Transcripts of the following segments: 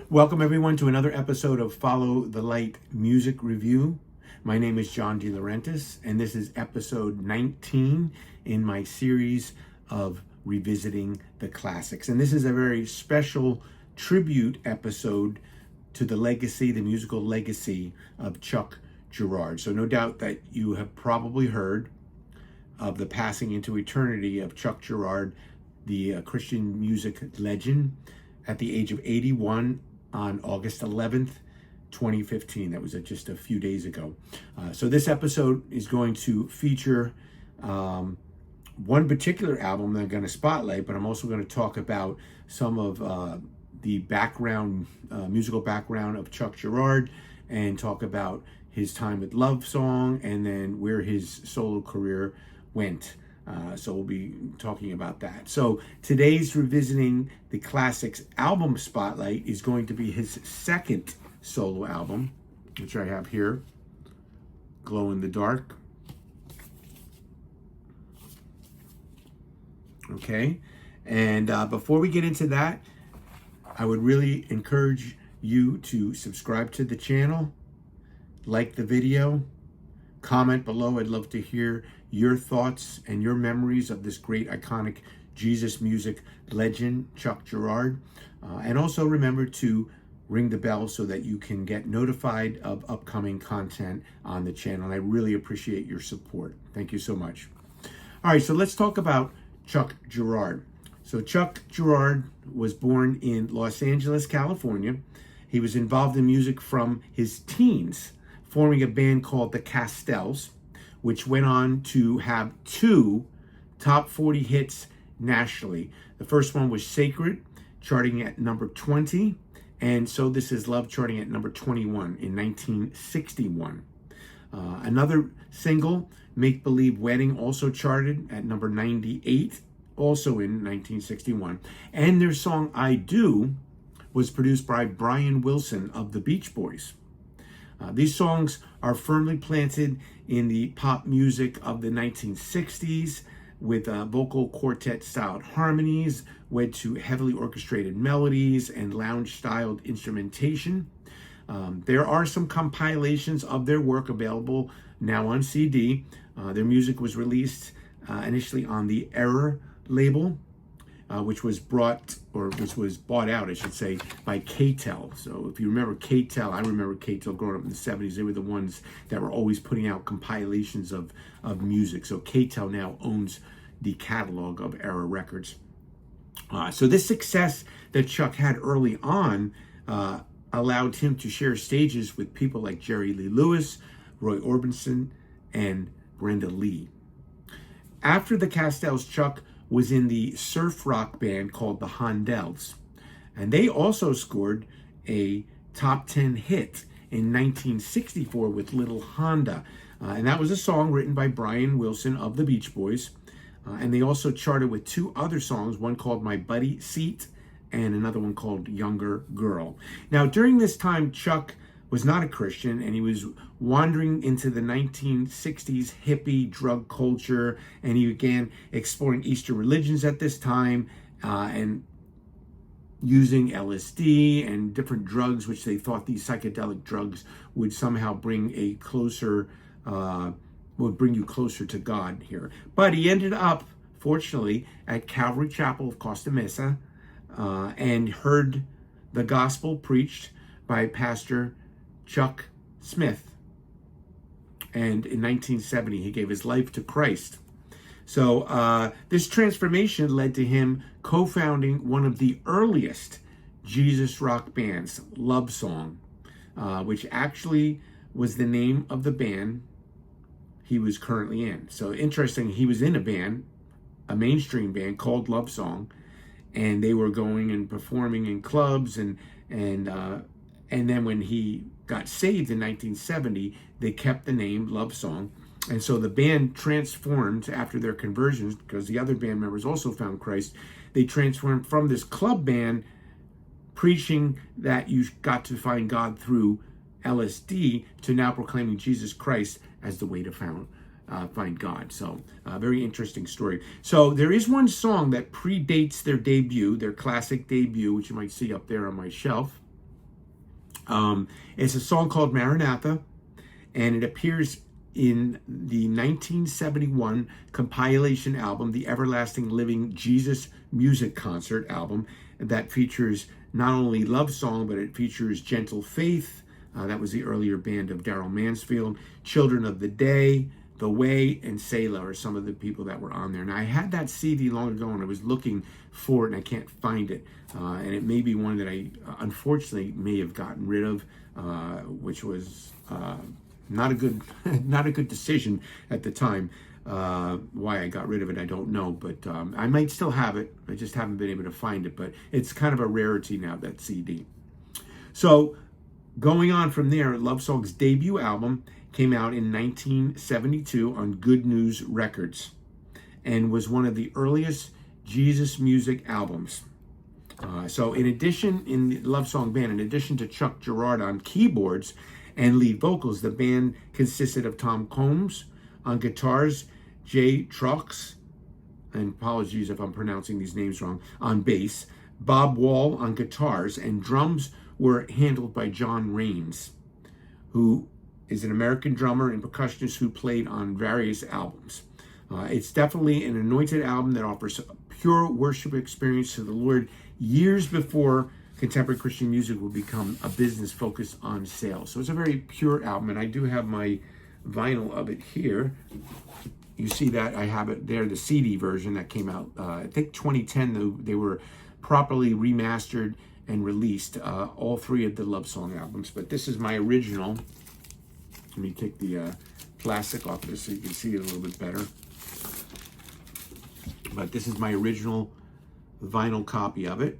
Welcome everyone to another episode of Follow the Light Music Review. My name is John De Laurentiis, and this is episode 19 in my series of revisiting the classics. And this is a very special tribute episode to the legacy, the musical legacy of Chuck Girard. So no doubt that you have probably heard of the passing into eternity of Chuck Girard, the Christian music legend, at the age of 81 on August 11th, 2015. That was just a few days ago. So this episode is going to feature one particular album that I'm going to spotlight, but I'm also going to talk about some of the background, musical background of Chuck Girard, and talk about his time with Love Song and then where his solo career went. So we'll be talking about that. So today's Revisiting the Classics album spotlight is going to be his second solo album, which I have here, Glow in the Dark. Okay, and before we get into that, I would really encourage you to subscribe to the channel, like the video, comment below. I'd love to hear your thoughts and your memories of this great iconic Jesus music legend, Chuck Girard. And also remember to ring the bell so that you can get notified of upcoming content on the channel. And I really appreciate your support. Thank you so much. All right, so let's talk about Chuck Girard. So Chuck Girard was born in Los Angeles, California. He was involved in music from his teens, forming a band called the Castells, which went on to have two top 40 hits nationally. The first one was Sacred, charting at number 20, and So This Is Love, charting at number 21 in 1961. Another single, Make Believe Wedding, also charted at number 98, also in 1961. And their song I Do was produced by Brian Wilson of the Beach Boys. These songs are firmly planted in the pop music of the 1960s with vocal quartet-styled harmonies, wed to heavily orchestrated melodies and lounge-styled instrumentation. There are some compilations of their work available now on CD. Their music was released initially on the Error label, which was bought out, I should say, by K-Tel. So if you remember K-Tel, I remember K-Tel growing up in the 70s. They were the ones that were always putting out compilations of music. So K-Tel now owns the catalog of Error Records. So this success that Chuck had early on allowed him to share stages with people like Jerry Lee Lewis, Roy Orbison, and Brenda Lee. After the Castells, Chuck was in the surf rock band called the Hondells. And they also scored a top 10 hit in 1964 with Little Honda. And that was a song written by Brian Wilson of the Beach Boys. And they also charted with two other songs, one called My Buddy Seat and another one called Younger Girl. Now, during this time, Chuck was not a Christian, and he was wandering into the 1960s hippie drug culture, and he began exploring Eastern religions at this time and using LSD and different drugs, which they thought these psychedelic drugs would somehow bring would bring you closer to God here. But he ended up, fortunately, at Calvary Chapel of Costa Mesa and heard the gospel preached by Pastor Chuck Smith. And in 1970, he gave his life to Christ. So this transformation led to him co-founding one of the earliest Jesus rock bands, Love Song, which actually was the name of the band he was currently in. So interesting, he was in a band, a mainstream band called Love Song, and they were going and performing in clubs, and then when he got saved in 1970, they kept the name Love Song. And so the band transformed after their conversions, because the other band members also found Christ. They transformed from this club band preaching that you got to find God through LSD to now proclaiming Jesus Christ as the way to find God. So very interesting story. So there is one song that predates their debut, their classic debut, which you might see up there on my shelf. It's a song called Maranatha, and it appears in the 1971 compilation album, the Everlasting Living Jesus Music Concert album, that features not only Love Song, but it features Gentle Faith. That was the earlier band of Daryl Mansfield. Children of the Day, The Way, and Selah are some of the people that were on there. And I had that CD long ago, and I was looking for it, and I can't find it. And it may be one that I, unfortunately, may have gotten rid of, which was not a good decision at the time. Why I got rid of it, I don't know, but I might still have it. I just haven't been able to find it, but it's kind of a rarity now, that CD. So going on from there, Love Song's debut album came out in 1972 on Good News Records and was one of the earliest Jesus music albums. So in addition, in the Love Song band, in addition to Chuck Girard on keyboards and lead vocals, the band consisted of Tom Combs on guitars, Jay Trucks, and apologies if I'm pronouncing these names wrong, on bass, Bob Wall on guitars, and drums were handled by John Raines, who is an American drummer and percussionist who played on various albums. It's definitely an anointed album that offers a pure worship experience to the Lord years before contemporary Christian music will become a business focused on sales. So it's a very pure album, and I do have my vinyl of it here. You see that I have it there, the CD version that came out, I think 2010, they were properly remastered and released, all three of the Love Song albums. But this is my original. Let me take the plastic off this so you can see it a little bit better. But this is my original vinyl copy of it.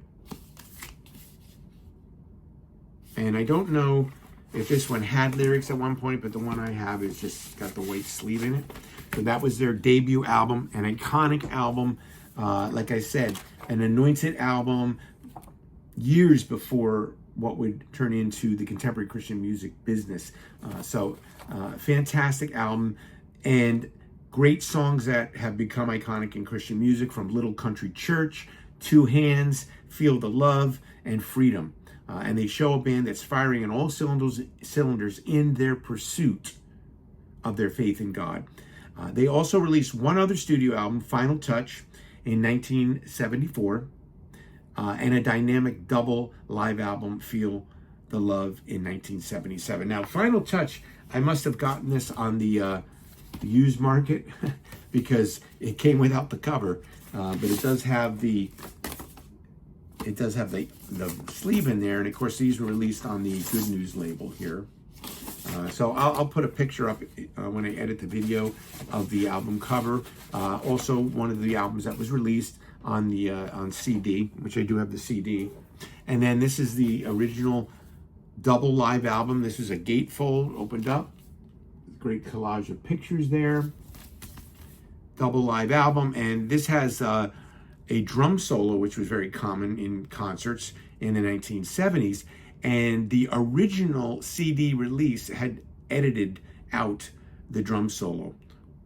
And I don't know if this one had lyrics at one point, but the one I have is just got the white sleeve in it. So that was their debut album, an iconic album. Like I said, an anointed album years before what would turn into the contemporary Christian music business. Fantastic album, and great songs that have become iconic in Christian music, from Little Country Church, Two Hands, Feel the Love, and Freedom. And they show a band that's firing on all cylinders in their pursuit of their faith in God. They also released one other studio album, Final Touch, in 1974, and a dynamic double live album, Feel the Love, in 1977. Now, Final Touch, I must have gotten this on the used market because it came without the cover, but it does have the sleeve in there, and of course these were released on the Good News label here. So I'll put a picture up when I edit the video of the album cover. Also, one of the albums that was released on the on CD, which I do have the CD. And then this is the original double live album. This is a gatefold opened up. Great collage of pictures there. Double live album, and this has a drum solo, which was very common in concerts in the 1970s. And the original CD release had edited out the drum solo,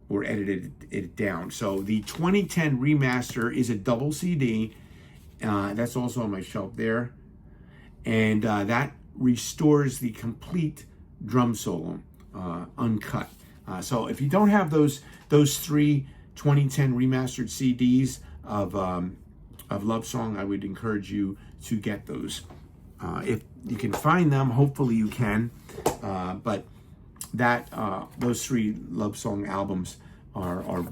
or edited it down. So the 2010 remaster is a double CD. That's also on my shelf there. And that restores the complete drum solo, uncut. So if you don't have those three 2010 remastered CDs of Love Song, I would encourage you to get those. If you can find them, hopefully you can. But those three Love Song albums are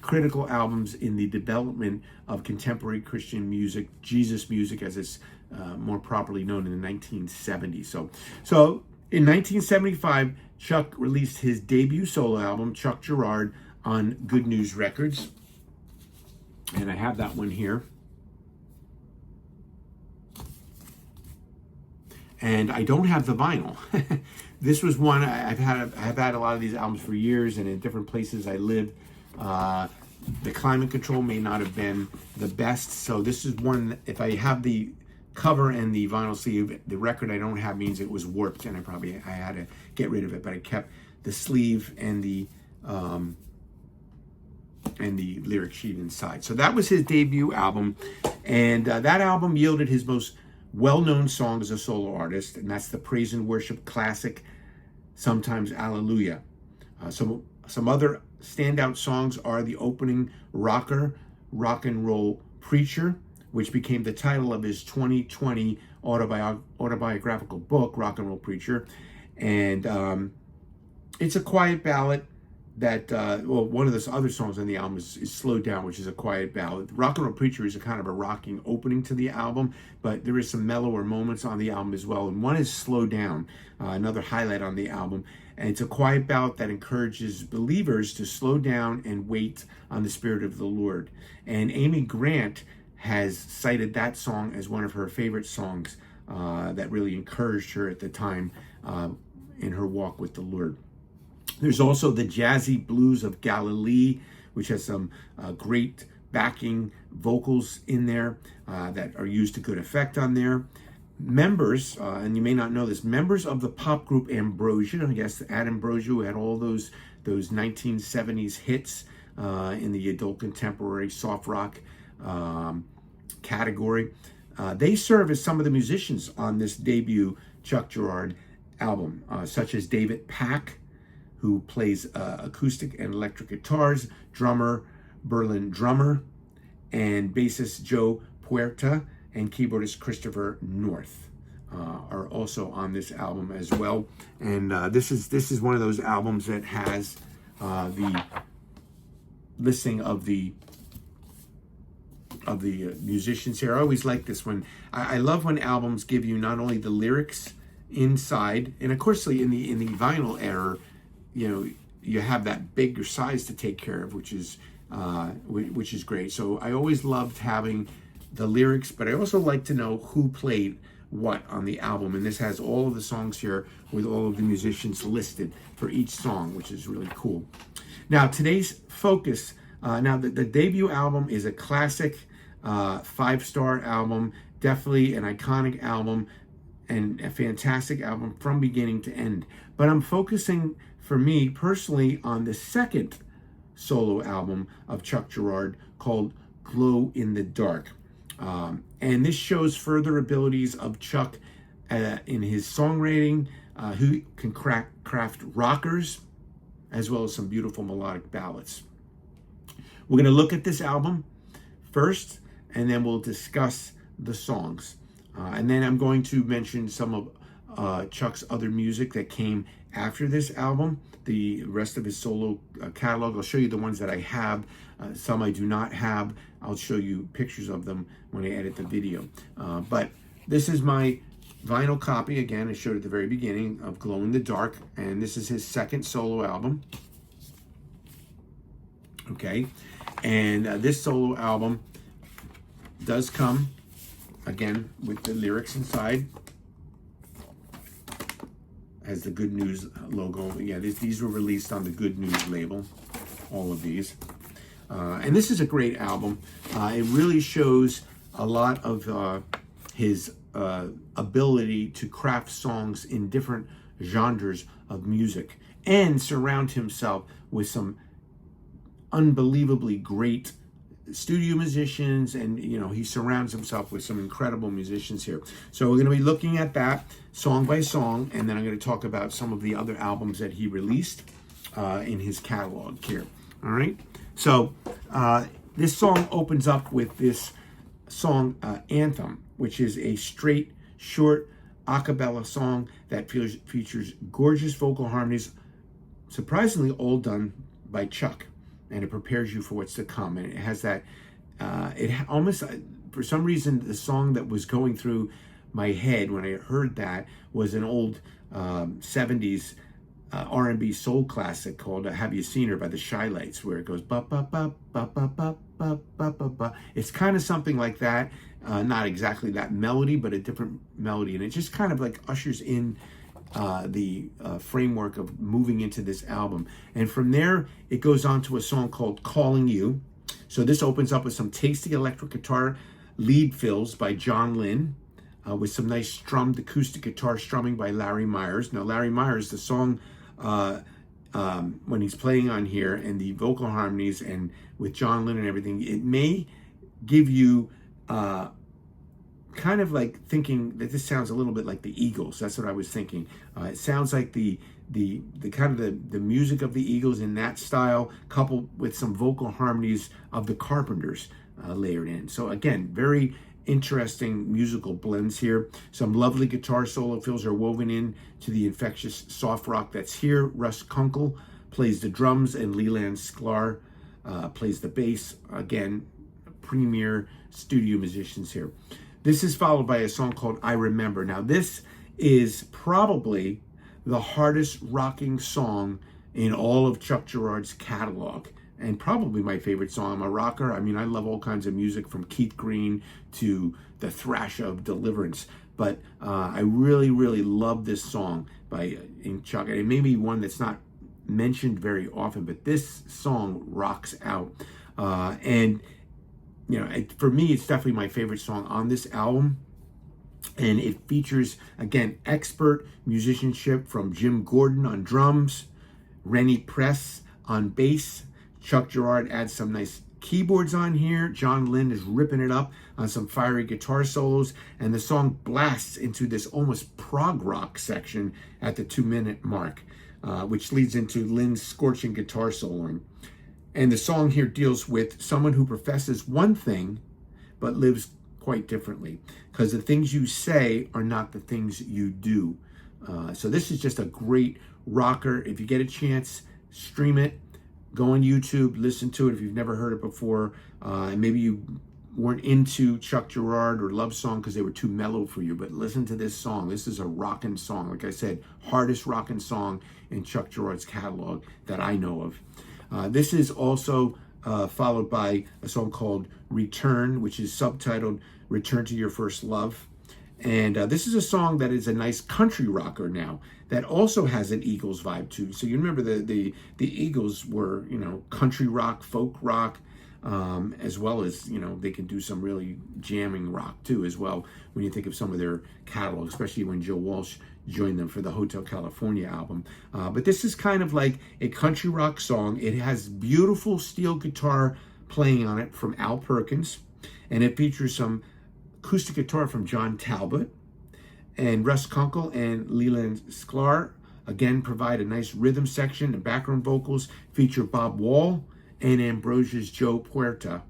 critical albums in the development of contemporary Christian music, Jesus music, as it's more properly known, in the 1970s. So in 1975, Chuck released his debut solo album, Chuck Girard, on Good News Records. And I have that one here. And I don't have the vinyl. This was one I've had a lot of these albums for years, and in different places I lived. The climate control may not have been the best, so this is one. If I have the cover and the vinyl sleeve, the record I don't have means it was warped, and I had to get rid of it. But I kept the sleeve and the lyric sheet inside. So that was his debut album, and that album yielded his most well-known song as a solo artist, and that's the praise and worship classic, Sometimes Hallelujah. Some other standout songs are the opening rocker, Rock and Roll Preacher, which became the title of his 2020 autobiographical book, Rock and Roll Preacher. And it's a quiet ballad that, one of the other songs on the album is Slow Down, which is a quiet ballad. Rock and Roll Preacher is a kind of a rocking opening to the album, but there is some mellower moments on the album as well. And one is Slow Down, another highlight on the album. And it's a quiet ballad that encourages believers to slow down and wait on the Spirit of the Lord. And Amy Grant has cited that song as one of her favorite songs that really encouraged her at the time in her walk with the Lord. There's also the Jazzy Blues of Galilee, which has some great backing vocals in there that are used to good effect on there. Members, and you may not know this, members of the pop group Ambrosia, I guess Ad Ambrosia, who had all those 1970s hits in the adult contemporary soft rock category. They serve as some of the musicians on this debut Chuck Girard album, such as David Pack, who plays acoustic and electric guitars, drummer Berlin Drummer, and bassist Joe Puerta, and keyboardist Christopher North are also on this album as well. And this is one of those albums that has the listing of the musicians here. I always like this one. I love when albums give you not only the lyrics inside, and of course in the vinyl era, you have that bigger size to take care of, which is great. So I always loved having the lyrics, but I also like to know who played what on the album. And this has all of the songs here with all of the musicians listed for each song, which is really cool. Now today's focus, the debut album is a classic 5-star album, definitely an iconic album and a fantastic album from beginning to end. But I'm focusing, for me personally, on the second solo album of Chuck Girard called Glow in the Dark. And this shows further abilities of Chuck in his songwriting, who can craft rockers, as well as some beautiful melodic ballads. We're going to look at this album first, and then we'll discuss the songs. And then I'm going to mention some of Chuck's other music that came after this album, the rest of his solo catalog. I'll show you the ones that I have. Some I do not have. I'll show you pictures of them when I edit the video. But this is my vinyl copy, again, I showed at the very beginning, of Glow in the Dark. And this is his second solo album. Okay. And this solo album does come, again, with the lyrics inside. Has the Good News logo. Yeah, these were released on the Good News label, all of these. And this is a great album. It really shows a lot of his ability to craft songs in different genres of music and surround himself with some unbelievably great studio musicians, and he surrounds himself with some incredible musicians here. So we're going to be looking at that song by song, and then I'm going to talk about some of the other albums that he released in his catalog here. All right. So this song opens up with this song Anthem, which is a straight, short a cappella song that features gorgeous vocal harmonies, surprisingly all done by Chuck. And it prepares you for what's to come. And it has that, for some reason, the song that was going through my head when I heard that was an old 70s R&B soul classic called Have You Seen Her by the Shy Lights, where it goes ba ba ba ba ba ba ba ba ba ba. It's kind of something like that. Not exactly that melody, but a different melody. And it just kind of like ushers in the framework of moving into this album. And from there, it goes on to a song called Calling You. So this opens up with some tasty electric guitar lead fills by John Lynn, with some nice strummed acoustic guitar strumming by Larry Myers. Now, Larry Myers, the song, when he's playing on here, and the vocal harmonies, and with John Lynn and everything, it may give you kind of like thinking that this sounds a little bit like the Eagles. That's what I was thinking. It sounds like the kind of the music of the Eagles in that style, coupled with some vocal harmonies of the Carpenters layered in. So again, very interesting musical blends here. Some lovely guitar solo fills are woven in to the infectious soft rock that's here. Russ Kunkel plays the drums, and Leland Sklar plays the bass. Again, premier studio musicians here. This is followed by a song called I Remember. Now, this is probably the hardest rocking song in all of Chuck Girard's catalog, and probably my favorite song. I'm a rocker. I mean, I love all kinds of music from Keith Green to the thrash of Deliverance, but I really, really love this song by Chuck. And it may be one that's not mentioned very often, but this song rocks out. And you know, for me, it's definitely my favorite song on this album. And it features, again, expert musicianship from Jim Gordon on drums, Rennie Press on bass. Chuck Girard adds some nice keyboards on here. John Lynn is ripping it up on some fiery guitar solos. And the song blasts into this almost prog rock section at the 2-minute mark, which leads into Lynn's scorching guitar soloing. And the song here deals with someone who professes one thing, but lives quite differently, because the things you say are not the things you do. So this is just a great rocker. If you get a chance, stream it, go on YouTube, listen to it if you've never heard it before. And maybe you weren't into Chuck Girard or Love Song because they were too mellow for you, but listen to this song. This is a rockin' song. Like I said, hardest rockin' song in Chuck Girard's catalog that I know of. This is also followed by a song called Return, which is subtitled Return to Your First Love. And this is a song that is a nice country rocker now that also has an Eagles vibe too. So you remember the Eagles were, you know, country rock, folk rock, as well as, you know, they can do some really jamming rock too as well when you think of some of their catalog, especially when Joe Walsh joined them for the Hotel California album. But this is kind of like a country rock song. It has beautiful steel guitar playing on it from Al Perkins, and it features some acoustic guitar from John Talbot, and Russ Kunkel and Leland Sklar again provide a nice rhythm section. The background vocals feature Bob Wall and Ambrosia's Joe Puerta.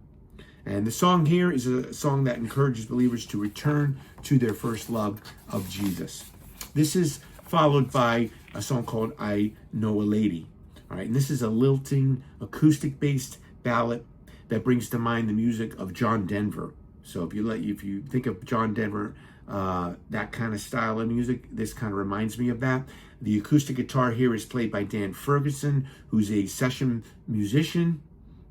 And the song here is a song that encourages believers to return to their first love of Jesus. This is followed by a song called I Know a Lady. All right, and this is a lilting, acoustic-based ballad that brings to mind the music of John Denver. So if you think of John Denver, that kind of style of music, this kind of reminds me of that. The acoustic guitar here is played by Dan Ferguson, who's a session musician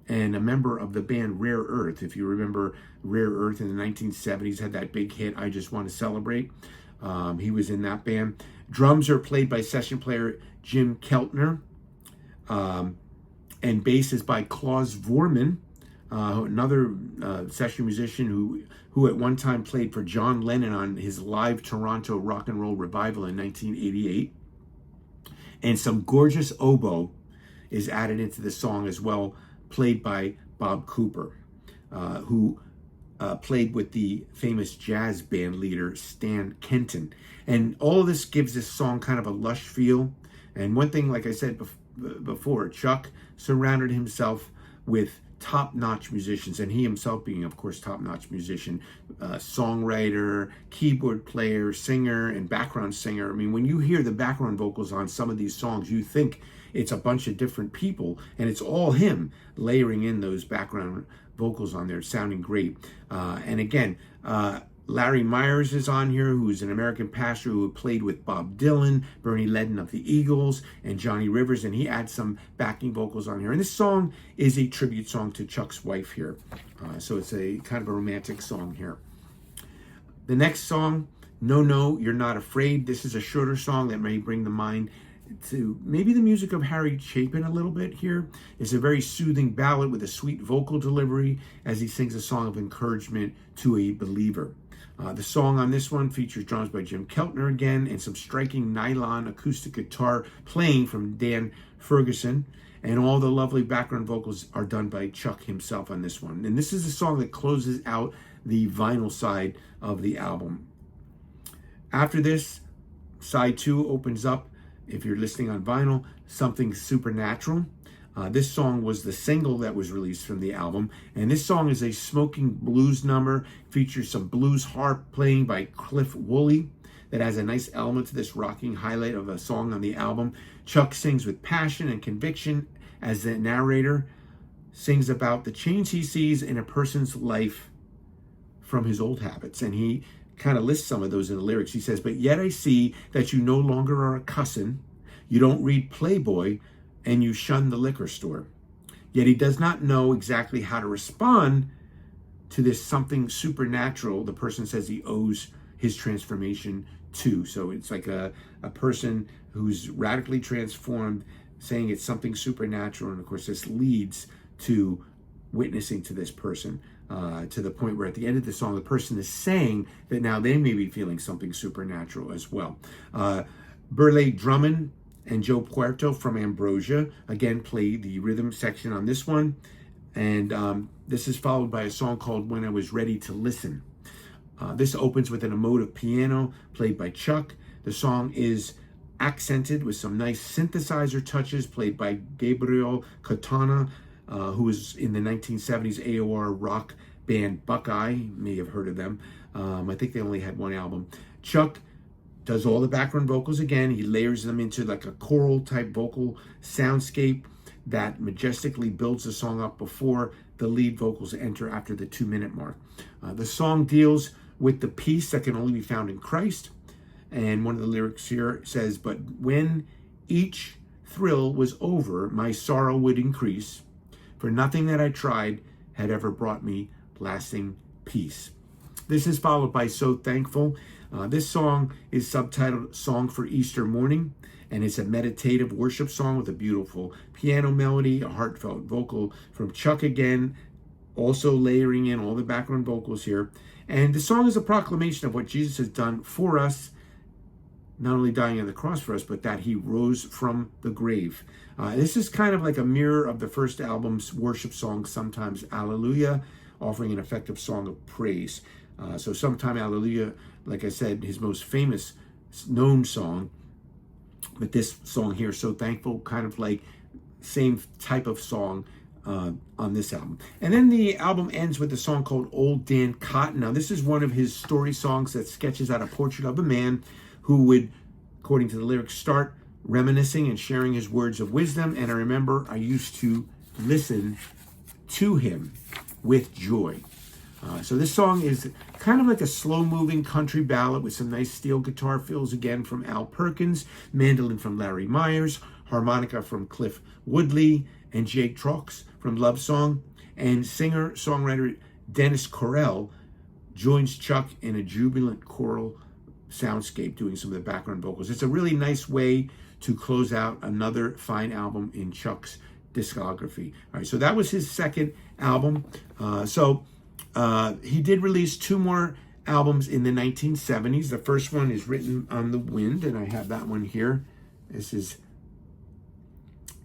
and a member of the band Rare Earth. If you remember Rare Earth in the 1970s, had that big hit, I Just Want to Celebrate. He was in that band. Drums are played by session player Jim Keltner, and bass is by Klaus Vorman, another session musician who at one time played for John Lennon on his live Toronto rock and roll revival in 1988. And some gorgeous oboe is added into the song as well, played by Bob Cooper, who played with the famous jazz band leader Stan Kenton. And all of this gives this song kind of a lush feel. And one thing, like I said before, Chuck surrounded himself with top-notch musicians, and he himself being, of course, top-notch musician, songwriter, keyboard player, singer, and background singer. I mean, when you hear the background vocals on some of these songs, you think it's a bunch of different people, and it's all him layering in those background vocals on there, sounding great. And again, Larry Myers is on here, who's an American pastor who played with Bob Dylan, Bernie Ledden of the Eagles, and Johnny Rivers, and he adds some backing vocals on here. And this song is a tribute song to Chuck's wife here. So it's a kind of a romantic song here. The next song, No, No, You're Not Afraid. This is a shorter song that may bring to mind to maybe the music of Harry Chapin a little bit here. It's a very soothing ballad with a sweet vocal delivery as he sings a song of encouragement to a believer. The song on this one features drums by Jim Keltner again, and some striking nylon acoustic guitar playing from Dan Ferguson. And all the lovely background vocals are done by Chuck himself on this one. And this is the song that closes out the vinyl side of the album. After this, side 2 opens up, if you're listening on vinyl, Something Supernatural. This song was the single that was released from the album, and this song is a smoking blues number, features some blues harp playing by Cliff Woolley that has a nice element to this rocking highlight of a song on the album. Chuck sings with passion and conviction as the narrator sings about the change he sees in a person's life from his old habits, and he kind of lists some of those in the lyrics. He says, "But yet I see that you no longer are a cussin', you don't read Playboy, and you shun the liquor store." Yet he does not know exactly how to respond to this something supernatural the person says he owes his transformation to. So it's like a person who's radically transformed saying it's something supernatural. And of course, this leads to witnessing to this person to the point where at the end of the song, the person is saying that now they may be feeling something supernatural as well. Burleigh Drummond and Joe Puerto from Ambrosia, again, play the rhythm section on this one. And this is followed by a song called When I Was Ready to Listen. This opens with an emotive piano played by Chuck. The song is accented with some nice synthesizer touches played by Gabriel Katana, who was in the 1970s AOR rock band Buckeye. You may have heard of them. I think they only had one album. Chuck does all the background vocals again. He layers them into like a choral type vocal soundscape that majestically builds the song up before the lead vocals enter after the 2-minute mark. The song deals with the peace that can only be found in Christ. And one of the lyrics here says, "But when each thrill was over, my sorrow would increase, for nothing that I tried had ever brought me lasting peace." This is followed by So Thankful. This song is subtitled Song for Easter Morning, and it's a meditative worship song with a beautiful piano melody, a heartfelt vocal from Chuck again, also layering in all the background vocals here. And the song is a proclamation of what Jesus has done for us, not only dying on the cross for us, but that he rose from the grave. This is kind of like a mirror of the first album's worship song, Sometimes Alleluia, offering an effective song of praise. So Sometime Alleluia, like I said, his most famous known song, but this song here, So Thankful, kind of like same type of song on this album. And then the album ends with a song called Old Dan Cotton. Now, this is one of his story songs that sketches out a portrait of a man who would, according to the lyrics, start reminiscing and sharing his words of wisdom. And I remember I used to listen to him with joy. So this song is kind of like a slow-moving country ballad with some nice steel guitar fills again from Al Perkins, mandolin from Larry Myers, harmonica from Cliff Woodley, and Jake Trox from Love Song. And singer-songwriter Dennis Correll joins Chuck in a jubilant choral soundscape doing some of the background vocals. It's a really nice way to close out another fine album in Chuck's discography. All right, so that was his second album. He did release 2 more albums in the 1970s. The first one is Written on the Wind, and I have that one here. This is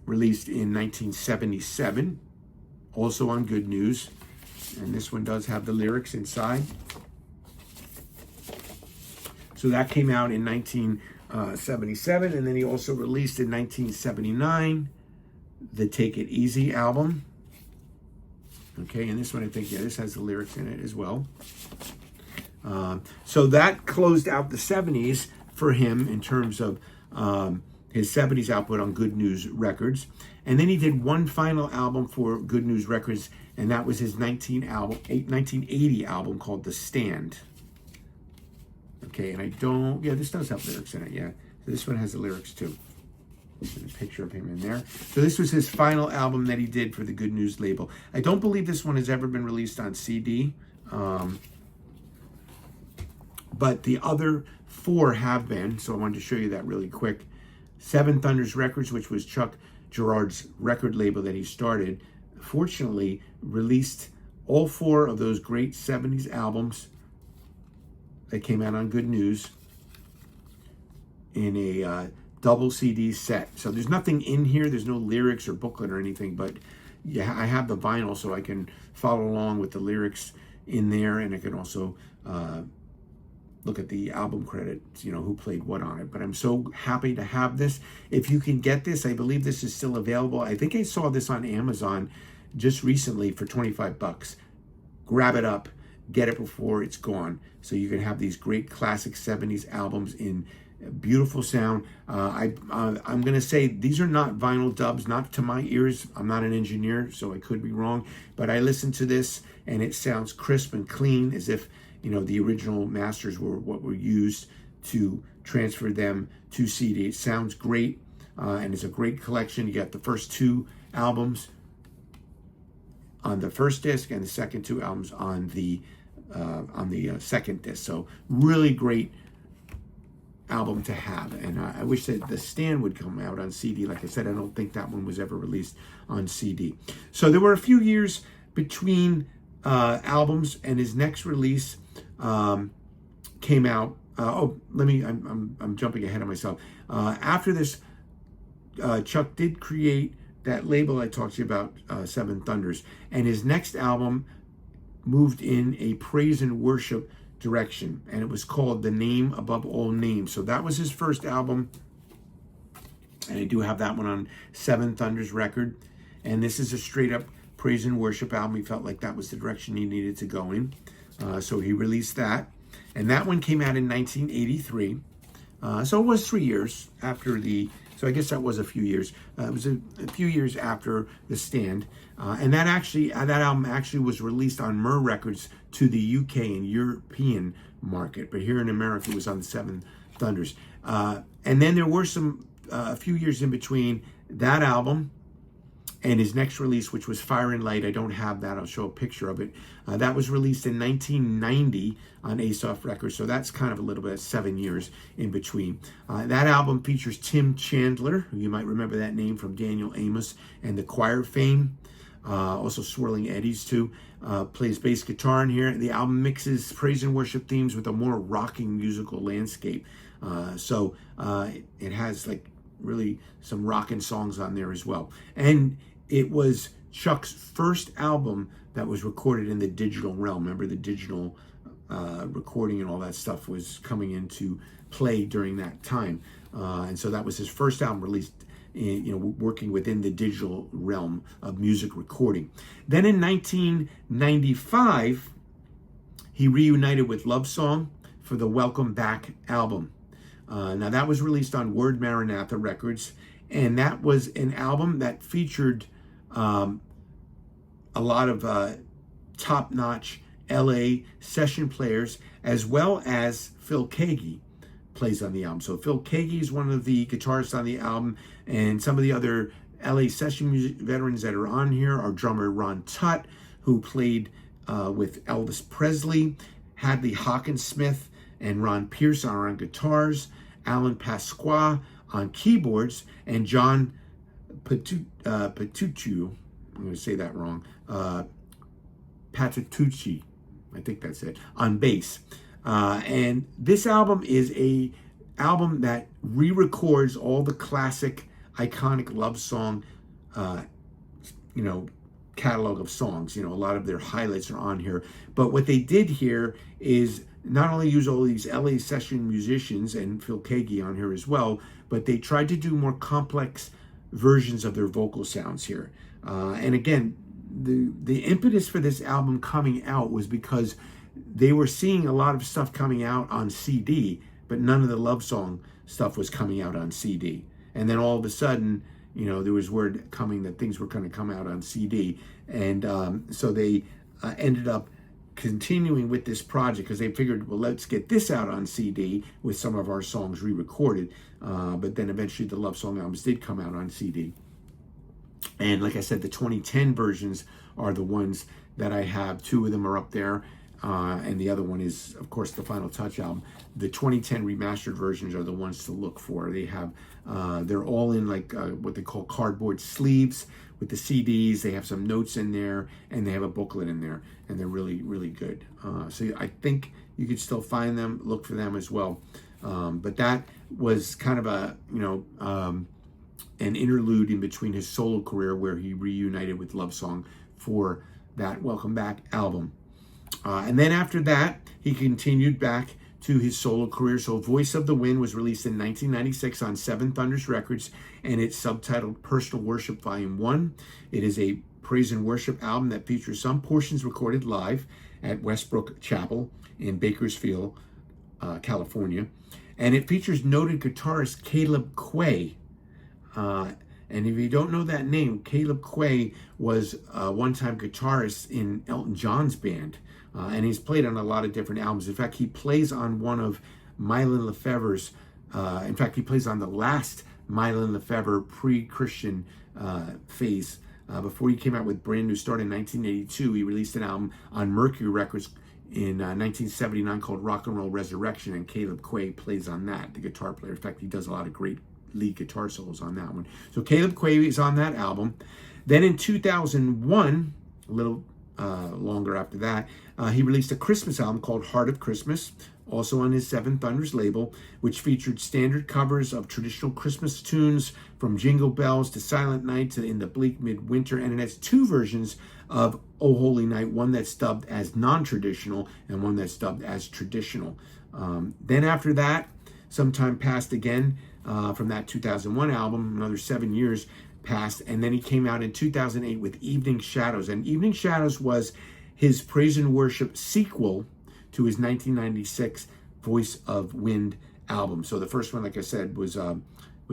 released in 1977, also on Good News. And this one does have the lyrics inside. So that came out in 1977, and then he also released in 1979 the Take It Easy album. Okay, and this one, I think, yeah, this has the lyrics in it as well. So that closed out the 70s for him in terms of his 70s output on Good News Records. And then he did one final album for Good News Records, and that was his 1980 album called The Stand. Okay, and this does have lyrics in it, yeah. So this one has the lyrics too. There's a picture of him in there. So this was his final album that he did for the Good News label. I don't believe this one has ever been released on CD. But the other 4 have been, so I wanted to show you that really quick. Seven Thunders Records, which was Chuck Girard's record label that he started, fortunately released all 4 of those great 70s albums that came out on Good News in a double CD set. So there's nothing in here. There's no lyrics or booklet or anything, but yeah, I have the vinyl so I can follow along with the lyrics in there, and I can also look at the album credits, who played what on it. But I'm so happy to have this. If you can get this, I believe this is still available. I think I saw this on Amazon just recently for 25 bucks. Grab it up, get it before it's gone, so you can have these great classic 70s albums in beautiful sound. I'm gonna say these are not vinyl dubs, not to my ears. I'm not an engineer, so I could be wrong, but I listened to this and it sounds crisp and clean, as if the original masters were what were used to transfer them to CD. It sounds great, and it's a great collection. You got the first two albums on the first disc and the second two albums on the second disc. So really great album to have. And I wish that the stand would come out on CD. Like I said, I don't think that one was ever released on CD. So there were a few years between albums, and his next release came out. I'm jumping ahead of myself. After this, Chuck did create that label I talked to you about, Seven Thunders, and his next album moved in a praise and worship direction, and it was called The Name Above All Names. So that was his first album, and I do have that one on Seven Thunders record. And this is a straight up praise and worship album. He felt like that was the direction he needed to go in, so he released that, and that one came out in 1983. So it was 3 years after the. So I guess that was a few years. It was a few years after The Stand, and that album actually was released on Myrrh Records to the UK and European market, but here in America it was on the Seven Thunders. And then there were a few years in between that album and his next release, which was Fire and Light. I don't have that. I'll show a picture of it. That was released in 1990 on Aesop Records, so that's kind of a little bit 7 years in between. That album features Tim Chandler, who you might remember that name from Daniel Amos and the Choir fame. Also Swirling Eddies too. Plays bass guitar in here. The album mixes praise and worship themes with a more rocking musical landscape. So it has like really some rocking songs on there as well. And it was Chuck's first album that was recorded in the digital realm. Remember, the digital recording and all that stuff was coming into play during that time. And so that was his first album released, working within the digital realm of music recording. Then in 1995, he reunited with Love Song for the Welcome Back album. Now that was released on Word Maranatha Records, and that was an album that featured a lot of top-notch LA session players, as well as Phil Keaggy plays on the album. So Phil Keaggy is one of the guitarists on the album, and some of the other LA session music veterans that are on here are drummer Ron Tutt, who played with Elvis Presley, Hadley Hawkins-Smith and Ron Pierce are on guitars, Alan Pasqua on keyboards, and John Patitucci, I'm going to say that wrong, Patitucci, I think that's it, on bass. And this album is a album that re-records all the classic, iconic love song, catalog of songs. A lot of their highlights are on here. But what they did here is not only use all these LA session musicians and Phil Keaggy on here as well, but they tried to do more complex versions of their vocal sounds here. And again, the impetus for this album coming out was because they were seeing a lot of stuff coming out on CD, but none of the love song stuff was coming out on CD. And then all of a sudden, there was word coming that things were going to come out on CD. And so they ended up continuing with this project because they figured, well, let's get this out on CD with some of our songs re-recorded. But then eventually the love song albums did come out on CD. And like I said, the 2010 versions are the ones that I have. 2 of them are up there. And the other one is, of course, the Final Touch album. The 2010 remastered versions are the ones to look for. They have, they're all in like what they call cardboard sleeves with the CDs. They have some notes in there, and they have a booklet in there, and they're really, really good. So I think you could still find them, look for them as well. But that was kind of a, an interlude in between his solo career where he reunited with Love Song for that Welcome Back album. And then after that, he continued back to his solo career. So Voice of the Wind was released in 1996 on Seven Thunders Records, and it's subtitled Personal Worship Volume 1. It is a praise and worship album that features some portions recorded live at Westbrook Chapel in Bakersfield, California. And it features noted guitarist Caleb Quaye. And if you don't know that name, Caleb Quaye was a one-time guitarist in Elton John's band. And he's played on a lot of different albums. In fact, he plays on one of Mylon Lefebvre's, in fact, he plays on the last Mylon Lefebvre pre-Christian phase. Before he came out with Brand New Start in 1982, he released an album on Mercury Records in 1979 called Rock and Roll Resurrection, and Caleb Quaye plays on that, the guitar player. In fact, he does a lot of great lead guitar solos on that one. So Caleb Quaye is on that album. Then in 2001, a little longer after that, he released a Christmas album called Heart of Christmas, also on his Seven Thunders label, which featured standard covers of traditional Christmas tunes from Jingle Bells to Silent Night to In the Bleak Midwinter, and it has two versions of O Holy Night, one that's dubbed as non-traditional and one that's dubbed as traditional. Then after that, some time passed again from that 2001 album, another 7 years passed, and then he came out in 2008 with Evening Shadows. And Evening Shadows was his praise and worship sequel to his 1996 Voice of Wind album. So the first one, like I said,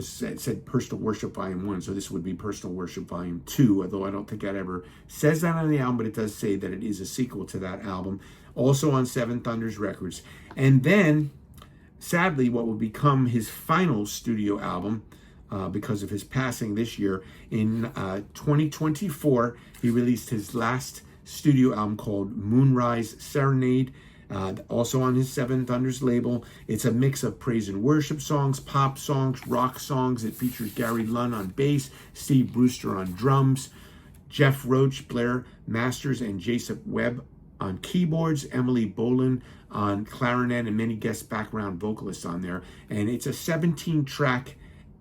said Personal Worship Volume 1, so this would be Personal Worship Volume 2, although I don't think that ever says that on the album, but it does say that it is a sequel to that album, also on Seven Thunders Records. And then, sadly, what will become his final studio album, because of his passing this year, in 2024, he released his last studio album called Moonrise Serenade, also on his Seven Thunders label. It's a mix of praise and worship songs, pop songs, rock songs. It features Gary Lunn on bass, Steve Brewster on drums, Jeff Roach, Blair Masters, and Jason Webb on keyboards, Emily Boland on clarinet, and many guest background vocalists on there. And it's a 17-track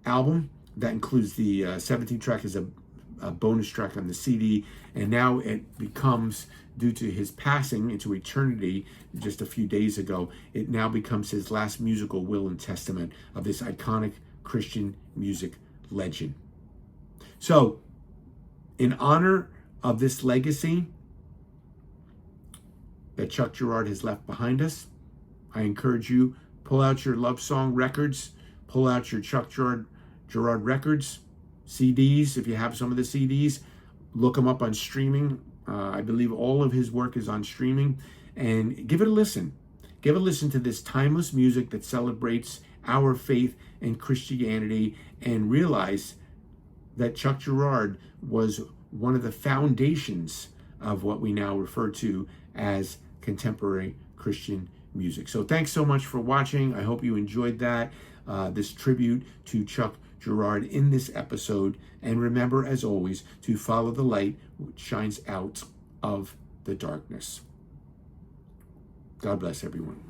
album that includes the 17th track is a bonus track on the CD, and now it becomes, due to his passing into eternity just a few days ago, it now becomes his last musical will and testament of this iconic Christian music legend. So, in honor of this legacy that Chuck Girard has left behind us, I encourage you, pull out your love song records, pull out your Chuck Girard records, CDs, if you have some of the CDs, look them up on streaming. I believe all of his work is on streaming, and give it a listen. Give a listen to this timeless music that celebrates our faith and Christianity, and realize that Chuck Girard was one of the foundations of what we now refer to as contemporary Christian music. So thanks so much for watching. I hope you enjoyed that, this tribute to Chuck Girard in this episode. And remember, as always, to follow the light which shines out of the darkness. God bless everyone.